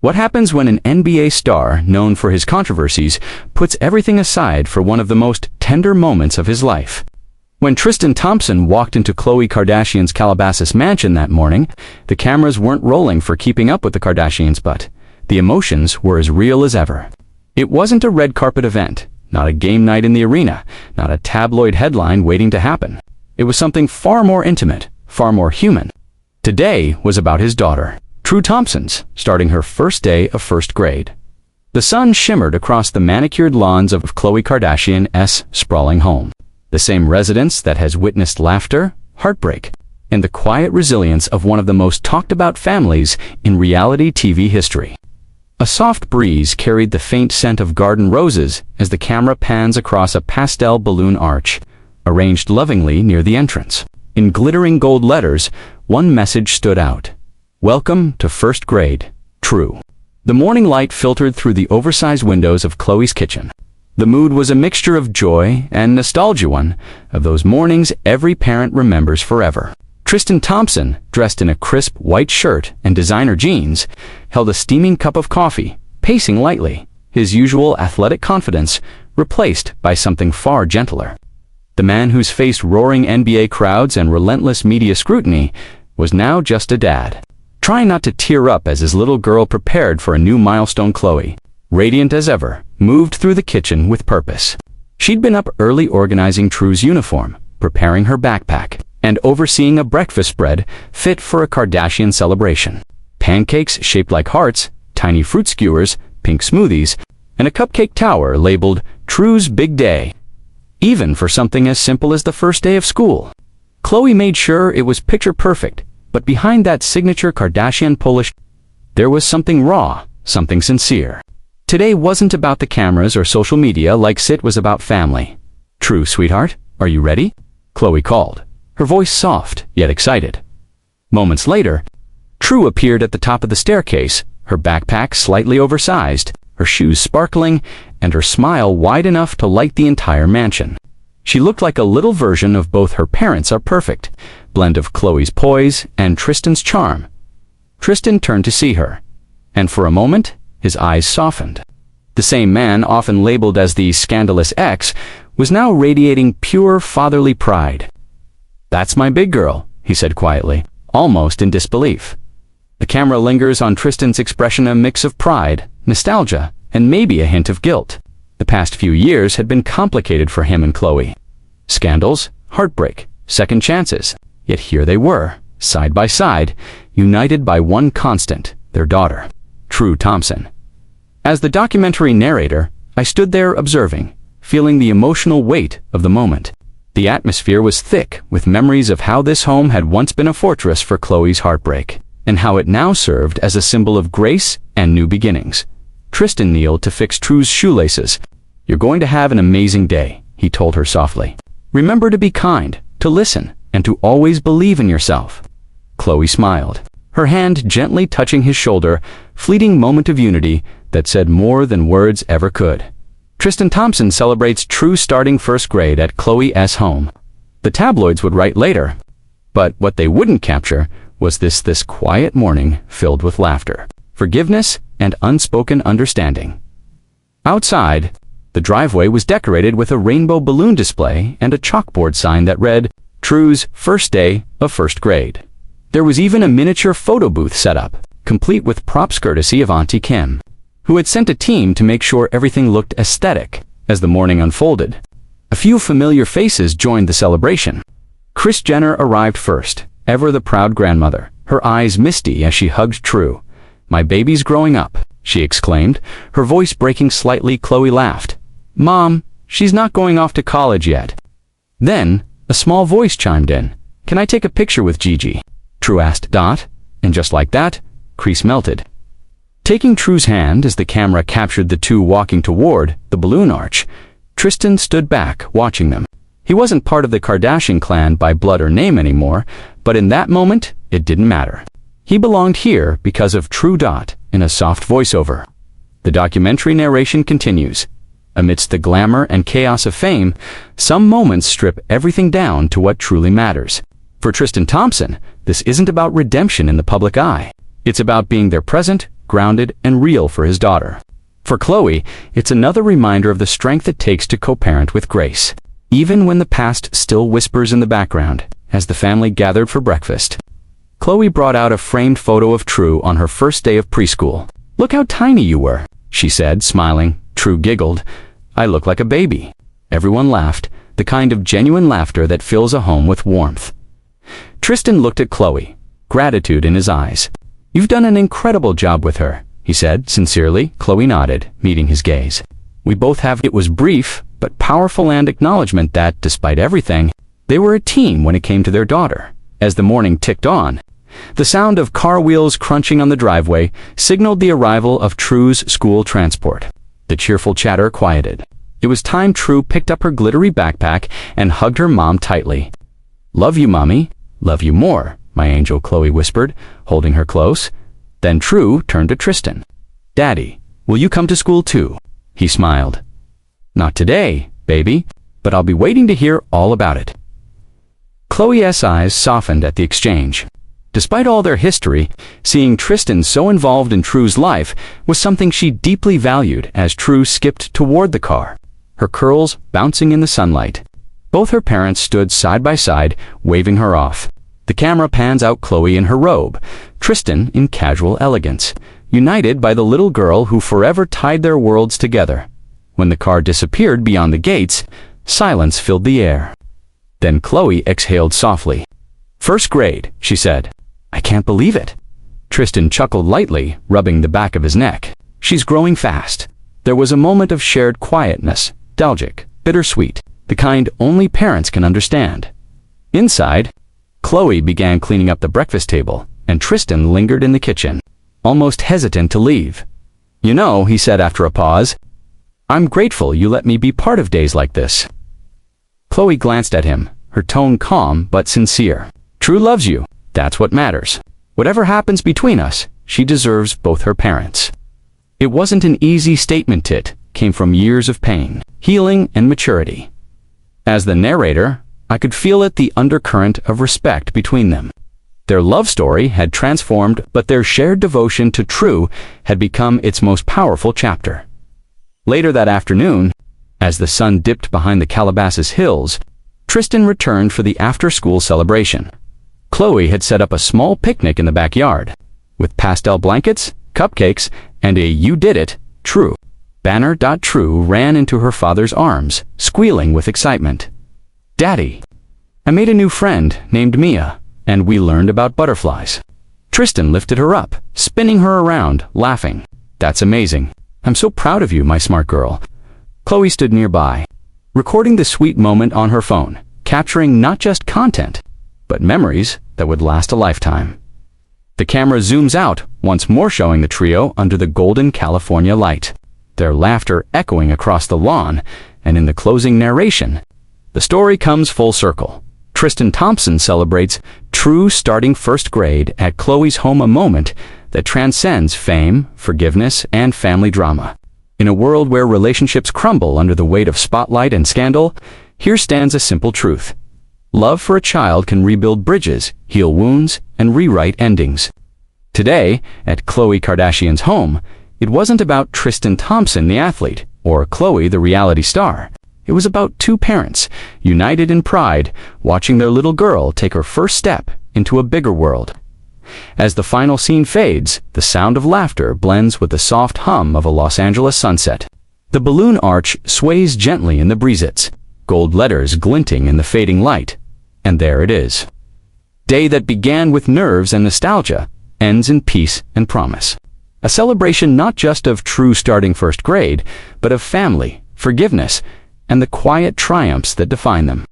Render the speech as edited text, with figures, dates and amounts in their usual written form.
What happens when an NBA star, known for his controversies, puts everything aside for one of the most tender moments of his life? When Tristan Thompson walked into Khloé Kardashian's Calabasas mansion that morning, the cameras weren't rolling for Keeping Up with the Kardashians, but the emotions were as real as ever. It wasn't a red carpet event, not a game night in the arena, not a tabloid headline waiting to happen. It was something far more intimate, far more human. Today was about his daughter, True Thompson's, starting her first day of first grade. The sun shimmered across the manicured lawns of Khloé Kardashian's sprawling home, the same residence that has witnessed laughter, heartbreak, and the quiet resilience of one of the most talked-about families in reality TV history. A soft breeze carried the faint scent of garden roses as the camera pans across a pastel balloon arch, arranged lovingly near the entrance. In glittering gold letters, one message stood out. Welcome to first grade, True. The morning light filtered through the oversized windows of Khloé's kitchen. The mood was a mixture of joy and nostalgia, one of those mornings every parent remembers forever. Tristan Thompson, dressed in a crisp white shirt and designer jeans, held a steaming cup of coffee, pacing lightly, his usual athletic confidence replaced by something far gentler. The man whose faced roaring NBA crowds and relentless media scrutiny was now just a dad, trying not to tear up as his little girl prepared for a new milestone. Khloé, radiant as ever, moved through the kitchen with purpose. She'd been up early organizing True's uniform, preparing her backpack, and overseeing a breakfast spread fit for a Kardashian celebration. Pancakes shaped like hearts, tiny fruit skewers, pink smoothies, and a cupcake tower labeled True's Big Day. Even for something as simple as the first day of school. Khloé made sure it was picture perfect, but behind that signature Kardashian polish, there was something raw, something sincere. Today wasn't about the cameras or social media like it was about family. True, sweetheart, are you ready? Khloé called, her voice soft yet excited. Moments later, True appeared at the top of the staircase, her backpack slightly oversized, her shoes sparkling, and her smile wide enough to light the entire mansion. She looked like a little version of both her parents are perfect, blend of Khloé's poise and Tristan's charm. Tristan turned to see her, and for a moment, his eyes softened. The same man often labeled as the scandalous ex was now radiating pure fatherly pride. "That's my big girl," he said quietly, almost in disbelief. The camera lingers on Tristan's expression, a mix of pride, nostalgia, and maybe a hint of guilt. The past few years had been complicated for him and Khloé. Scandals, heartbreak, second chances. Yet here they were, side by side, united by one constant, their daughter, True Thompson. As the documentary narrator, I stood there observing, feeling the emotional weight of the moment. The atmosphere was thick with memories of how this home had once been a fortress for Khloé's heartbreak, and how it now served as a symbol of grace and new beginnings. Tristan kneeled to fix True's shoelaces. "You're going to have an amazing day," he told her softly. "Remember to be kind, to listen, and to always believe in yourself." Khloé smiled, her hand gently touching his shoulder, fleeting moment of unity that said more than words ever could. Tristan Thompson celebrates True starting first grade at Khloé's home. The tabloids would write later, but what they wouldn't capture was this quiet morning filled with laughter, forgiveness, and unspoken understanding. Outside, the driveway was decorated with a rainbow balloon display and a chalkboard sign that read, True's first day of first grade. There was even a miniature photo booth set up, complete with props courtesy of Auntie Kim, who had sent a team to make sure everything looked aesthetic as the morning unfolded. A few familiar faces joined the celebration. Kris Jenner arrived first, ever the proud grandmother, her eyes misty as she hugged True. "My baby's growing up," she exclaimed, her voice breaking slightly. Khloé laughed. "Mom, she's not going off to college yet." Then, a small voice chimed in. "Can I take a picture with Gigi?" True asked. And just like that, Kris melted. Taking True's hand as the camera captured the two walking toward the balloon arch, Tristan stood back, watching them. He wasn't part of the Kardashian clan by blood or name anymore, but in that moment, it didn't matter. He belonged here because of True. In a soft voiceover. The documentary narration continues. Amidst the glamour and chaos of fame, some moments strip everything down to what truly matters. For Tristan Thompson, this isn't about redemption in the public eye. It's about being there present, grounded, and real for his daughter. For Khloé, it's another reminder of the strength it takes to co-parent with grace, even when the past still whispers in the background. As the family gathered for breakfast, Khloé brought out a framed photo of True on her first day of preschool. "Look how tiny you were," she said, smiling. True giggled. "I look like a baby." Everyone laughed, the kind of genuine laughter that fills a home with warmth. Tristan looked at Khloé, gratitude in his eyes. "You've done an incredible job with her," he said sincerely. Khloé nodded, meeting his gaze. "We both have." It was brief, but powerful, and acknowledgement that, despite everything, they were a team when it came to their daughter. As the morning ticked on, the sound of car wheels crunching on the driveway signaled the arrival of True's school transport. The cheerful chatter quieted. It was time True picked up her glittery backpack and hugged her mom tightly. "Love you, Mommy. Love you more, my angel," Khloé whispered, holding her close. Then True turned to Tristan. "Daddy, will you come to school too?" He smiled. "Not today, baby, but I'll be waiting to hear all about it." Khloé's eyes softened at the exchange. Despite all their history, seeing Tristan so involved in True's life was something she deeply valued. As True skipped toward the car, her curls bouncing in the sunlight, both her parents stood side by side, waving her off. The camera pans out Khloé in her robe, Tristan in casual elegance, united by the little girl who forever tied their worlds together. When the car disappeared beyond the gates, silence filled the air. Then Khloé exhaled softly. "First grade," she said. "I can't believe it." Tristan chuckled lightly, rubbing the back of his neck. "She's growing fast." There was a moment of shared quietness, nostalgic, bittersweet, the kind only parents can understand. Inside, Khloé began cleaning up the breakfast table, and Tristan lingered in the kitchen, almost hesitant to leave. "You know," he said after a pause, "I'm grateful you let me be part of days like this." Khloé glanced at him, her tone calm but sincere. "True loves you. That's what matters. Whatever happens between us, she deserves both her parents." It wasn't an easy statement. It came from years of pain, healing, and maturity. As the narrator, I could feel it, the undercurrent of respect between them. Their love story had transformed, but their shared devotion to True had become its most powerful chapter. Later that afternoon, as the sun dipped behind the Calabasas hills, Tristan returned for the after-school celebration. Khloé had set up a small picnic in the backyard, with pastel blankets, cupcakes, and a "You did it, True" banner. True ran into her father's arms, squealing with excitement. "Daddy, I made a new friend named Mia, and we learned about butterflies." Tristan lifted her up, spinning her around, laughing. "That's amazing. I'm so proud of you, my smart girl." Khloé stood nearby, recording the sweet moment on her phone, capturing not just content, but memories that would last a lifetime. The camera zooms out, once more showing the trio under the golden California light, their laughter echoing across the lawn, and in the closing narration, the story comes full circle. Tristan Thompson celebrates True starting first grade at Khloé's home, a moment that transcends fame, forgiveness, and family drama. In a world where relationships crumble under the weight of spotlight and scandal, here stands a simple truth. Love for a child can rebuild bridges, heal wounds, and rewrite endings. Today, at Khloé Kardashian's home, it wasn't about Tristan Thompson, the athlete, or Khloé, the reality star. It was about two parents, united in pride, watching their little girl take her first step into a bigger world. As the final scene fades, the sound of laughter blends with the soft hum of a Los Angeles sunset. The balloon arch sways gently in the breezes, gold letters glinting in the fading light. And there it is. Day that began with nerves and nostalgia ends in peace and promise. A celebration not just of True starting first grade, but of family, forgiveness, and the quiet triumphs that define them.